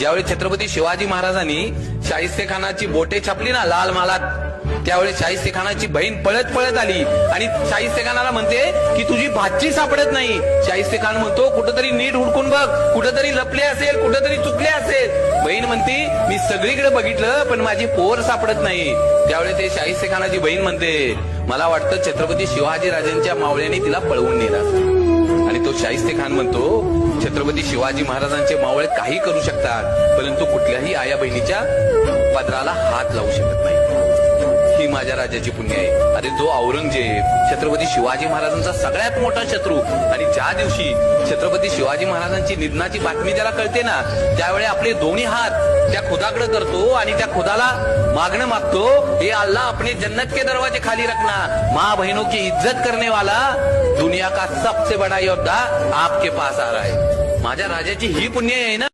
ज्यावेळी छत्रपती शिवाजी महाराजांनी शाहिस्तेखानाची बोटे छापली ना लाल मालात, त्यावेळी शाहिस्तेखानाची बहीण पळत पळत आली आणि शाहिस्तेखानाला म्हणते की तुझी भाची सापडत नाही. शाहिस्तेखान म्हणतो कुठंतरी नीट हुडकून बघ, कुठंतरी लपले असेल, कुठंतरी चुकले असेल. बहीण म्हणते मी सगळीकडे बघितलं पण माझी पोर सापडत नाही. त्यावेळी ते शाहिस्तेखानाची बहीण म्हणते मला वाटतं छत्रपती शिवाजी राजांच्या मावळ्याने तिला पळवून नेला. आणि तो शाहिस्तेखान म्हणतो छत्रपती शिवाजी महाराजांचे मावळे काही करू शकतात परंतु कुठल्याही आया बहिणीच्या पदराला हात लावू शकत नाही. ही माझ्या राजाची पुण्य आहे. अरे जो औरंगजेब छत्रपती शिवाजी महाराजांचा सगळ्यात मोठा शत्रू, आणि ज्या दिवशी छत्रपती शिवाजी महाराजांची निधनाची बातमी त्याला कळते ना, त्यावेळी आपले दोन्ही हात त्या खुदाकडे करतो आणि त्या खुदाला मागणं मागतो, हे अल्लाह अपने जन्नत के दरवाजे खाली रखना, माँ बहनों की इज्जत करने वाला दुनिया का सबसे बड़ा योद्धा आपके पास आ रहा है. माझ्या राजाची ही पुण्य आहे ना.